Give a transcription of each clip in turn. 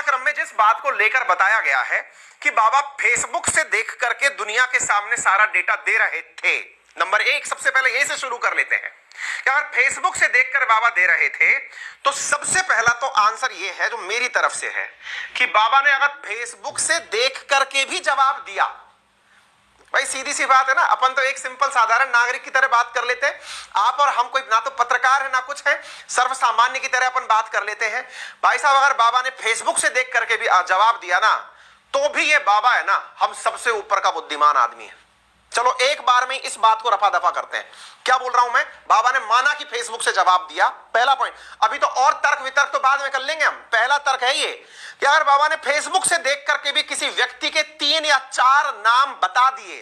घटनाक्रम में जिस बात को लेकर बताया गया है कि बाबा फेसबुक से देख करके दुनिया के सामने सारा डेटा दे रहे थे, नंबर एक, सबसे पहले यही से शुरू कर लेते हैं कि अगर फेसबुक से देखकर बाबा दे रहे थे तो सबसे पहला तो आंसर यह है जो मेरी तरफ से है कि बाबा ने अगर फेसबुक से देख करके भी जवाब दिया, भाई सीधी सी बात है ना, अपन तो एक सिंपल साधारण नागरिक की तरह बात कर लेते हैं, आप और हम कोई ना तो पत्रकार है ना कुछ है, सर्वसामान्य की तरह अपन बात कर लेते हैं। भाई साहब अगर बाबा ने फेसबुक से देख करके भी जवाब दिया ना, तो भी ये बाबा है ना, हम सबसे ऊपर का बुद्धिमान आदमी है। चलो एक बार में इस बात को रफा दफा करते हैं। क्या बोल रहा हूं मैं? बाबा ने माना कि फेसबुक से जवाब दिया, पहला पॉइंट। अभी तो और तर्क वितर्क तो बाद में कर लेंगे हम। पहला तर्क है ये कि अगर बाबा ने फेसबुक से देख करके भी किसी व्यक्ति के 3 या 4 नाम बता दिए,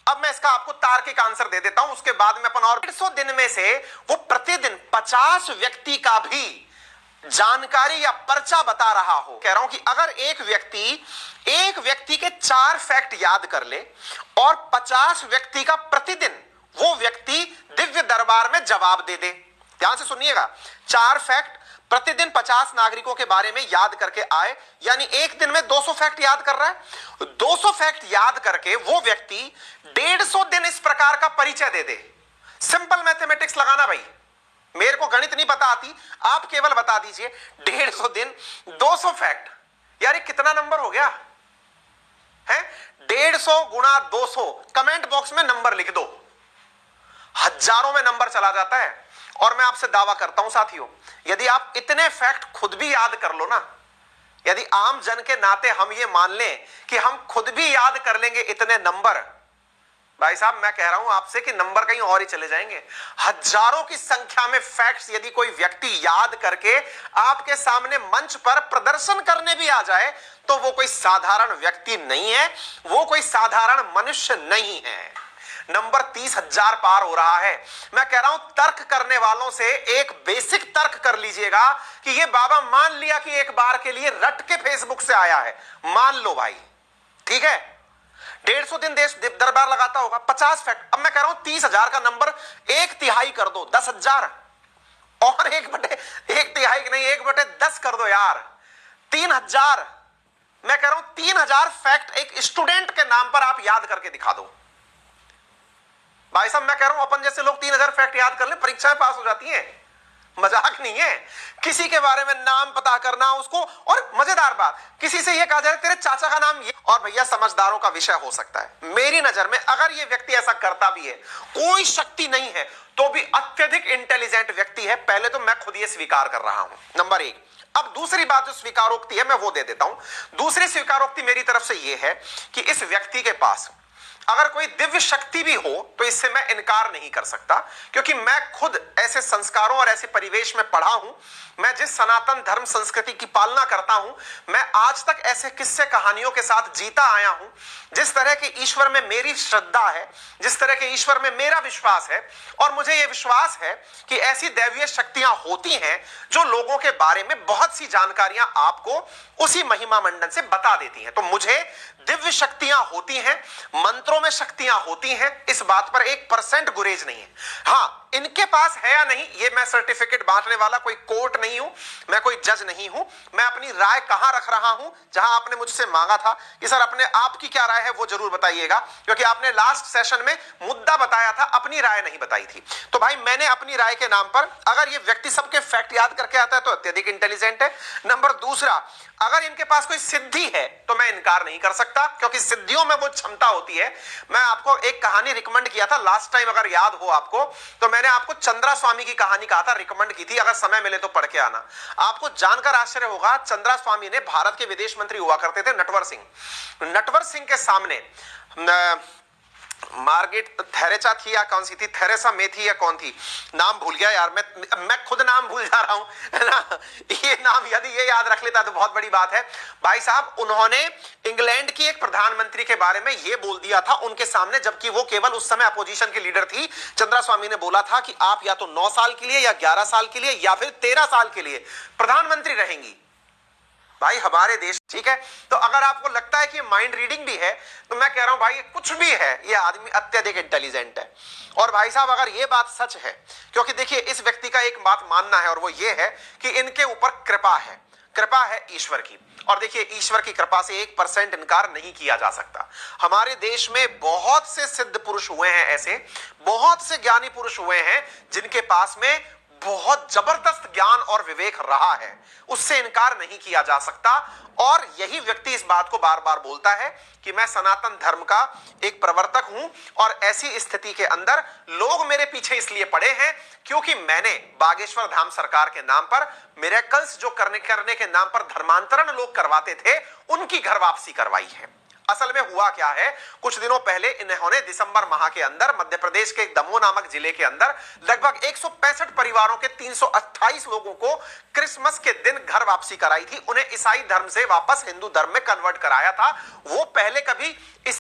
अब मैं इसका आपको तार्किक आंसर दे देता हूं, उसके बाद में अपन और 150 दिन में से वो प्रतिदिन 50 व्यक्ति का भी जानकारी या पर्चा बता रहा हो। कह रहा हूं कि अगर एक व्यक्ति के 4 फैक्ट याद कर ले और 50 व्यक्ति का प्रतिदिन वो व्यक्ति दिव्य दरबार में जवाब दे दे, ध्यान से सुनिएगा, 4 फैक्ट प्रतिदिन 50 नागरिकों के बारे में याद करके आए, यानी एक दिन में 200 फैक्ट याद कर रहा है। 200 फैक्ट याद करके वो व्यक्ति 150 दिन इस प्रकार का परिचय दे दे। सिंपल मैथमेटिक्स लगाना भाई, मेरे को गणित नहीं पता आती, आप केवल बता दीजिए 150 दिन 200 फैक्ट, यार ये कितना नंबर हो गया है? 150 गुणा 200, कमेंट बॉक्स में नंबर लिख दो, हजारों में नंबर चला जाता है। और मैं आपसे दावा करता हूं साथियों, यदि आप इतने फैक्ट खुद भी याद कर लो ना, यदि आम जन के नाते हम ये मान लें कि हम खुद भी याद कर लेंगे इतने नंबर, भाई साहब मैं कह रहा हूं आपसे कि नंबर कहीं और ही चले जाएंगे। हजारों की संख्या में फैक्ट्स यदि कोई व्यक्ति याद करके आपके सामने मंच पर प्रदर्शन करने भी आ जाए, तो वो कोई साधारण व्यक्ति नहीं है, वो कोई साधारण मनुष्य नहीं है। नंबर 30,000 पार हो रहा है। मैं कह रहा हूं तर्क करने वालों से एक बेसिक तर्क कर लीजिएगा कि ये बाबा मान लिया कि एक बार के लिए रट के फेसबुक से आया है, मान लो भाई, ठीक है, 150 दिन देश दरबार लगाता होगा, 50 फैक्ट। अब मैं कह रहा हूं 30,000 का नंबर 1/3 कर दो, 10,000, और 1/1 नहीं, 1/10 कर दो यार, 3,000। मैं कह रहा हूं 3,000 फैक्ट एक स्टूडेंट के नाम पर आप याद करके दिखा दो। भाई साहब मैं कह रहा हूं अपन जैसे लोग 3,000 फैक्ट याद कर ले, परीक्षाएं पास हो जाती हैं, मजाक नहीं है। किसी के बारे में नाम पता करना उसको, और मजेदार बात, किसी से यह कहा जाए तेरे चाचा का नाम ये, और भैया समझदारों का विषय हो सकता है। मेरी नजर में अगर यह व्यक्ति ऐसा करता भी है, कोई शक्ति नहीं है, तो भी अत्यधिक इंटेलिजेंट व्यक्ति है। पहले तो मैं खुद ये स्वीकार कर रहा हूं, नंबर 1। अब दूसरी बात जो स्वीकारोक्ति है मैं वो दे देता हूं। दूसरी स्वीकारोक्ति मेरी तरफ से यह है कि इस व्यक्ति के पास अगर कोई दिव्य शक्ति भी हो तो इससे मैं इनकार नहीं कर सकता, क्योंकि मैं खुद ऐसे संस्कारों और ऐसे परिवेश में पढ़ा हूं। मैं जिस सनातन धर्म संस्कृति की पालना करता हूं, मैं आज तक ऐसे किस्से कहानियों के साथ जीता आया हूं। जिस तरह के ईश्वर में मेरी श्रद्धा है, जिस तरह के ईश्वर में मेरा विश्वास है, और मुझे यह विश्वास है कि ऐसी दैवीय शक्तियां होती हैं जो लोगों के बारे में बहुत सी जानकारियां आपको उसी महिमा मंडन से बता देती हैं। तो मुझे दिव्य शक्तियां होती हैं, मंत्रों में शक्तियां होती हैं, इस बात पर 1% गुरेज नहीं है। हां, इनके पास है या नहीं, ये मैं सर्टिफिकेट बांटने वाला कोई कोर्ट नहीं हूं, मैं कोई जज नहीं हूं। मैं अपनी राय कहां रख रहा हूं, जहां आपने मुझसे मांगा था कि सर अपने आपकी क्या राय है वो जरूर बताइएगा, क्योंकि आपने लास्ट सेशन में मुद्दा बताया था, अपनी राय नहीं बताई थी। तो भाई मैंने अपनी राय के नाम पर, अगर ये व्यक्ति सबके फैक्ट याद करके आता है तो अत्यधिक इंटेलिजेंट है। नंबर दूसरा, अगर इनके पास कोई सिद्धि है तो मैं इनकार नहीं कर सकता, क्योंकि सिद्धियों में वो क्षमता होती है। मैं आपको एक कहानी रिकमेंड किया था लास्ट टाइम, अगर याद हो आपको, तो मैंने आपको चंद्रा स्वामी की कहानी कहा था, रिकमेंड की थी, अगर समय मिले तो पढ़ के आना। आपको जानकर आश्चर्य होगा, चंद्रा स्वामी ने, भारत के विदेश मंत्री हुआ करते थे नटवर सिंह, नटवर सिंह के सामने मार्गरेट थेरेसा थी या कौन सी थी, थेरेसा में थी या कौन थी, नाम भूल गया यार, मैं खुद नाम भूल जा रहा हूं, है ना। ये नाम यदि ये याद रख लेता तो बहुत बड़ी बात है। भाई साहब उन्होंने इंग्लैंड की एक प्रधानमंत्री के बारे में ये बोल दिया था उनके सामने, जबकि वो केवल उस समय अपोजिशन की लीडर थी। चंद्रा स्वामी ने बोला था कि आप या तो 9 साल के लिए या 11 साल के लिए या फिर 13 साल के लिए प्रधानमंत्री रहेंगी भाई हमारे देश, ठीक है। तो अगर आपको लगता है कि माइंड रीडिंग भी है, तो मैं कह रहा हूं भाई कुछ भी है, ये आदमी अत्यधिक इंटेलिजेंट है। और भाई साहब अगर ये बात सच है, क्योंकि देखिए इस व्यक्ति का एक बात मानना है और वो ये है कि इनके ऊपर कृपा है, कृपा है ईश्वर की। और देखिए, ईश्वर की कृपा से 1% इनकार नहीं किया जा सकता। हमारे देश में बहुत से सिद्ध पुरुष हुए हैं, ऐसे बहुत से ज्ञानी पुरुष हुए हैं जिनके पास में बहुत जबरदस्त ज्ञान और विवेक रहा है, उससे इनकार नहीं किया जा सकता। और यही व्यक्ति इस बात को बार बार बोलता है कि मैं सनातन धर्म का एक प्रवर्तक हूं, और ऐसी स्थिति के अंदर लोग मेरे पीछे इसलिए पड़े हैं क्योंकि मैंने बागेश्वर धाम सरकार के नाम पर मिरेकल्स जो करने के नाम पर धर्मांतरण लोग करवाते थे, उनकी घर वापसी करवाई है। असल में हुआ क्या है, कुछ दिनों पहले इन्होंने दिसंबर माह के अंदर मध्य प्रदेश के दमोह नामक जिले के अंदर लगभग 165 परिवारों के 328 लोगों को क्रिसमस के दिन घर वापसी कराई थी। उन्हें ईसाई धर्म से वापस हिंदू धर्म में कन्वर्ट कराया था। वो पहले कभी इस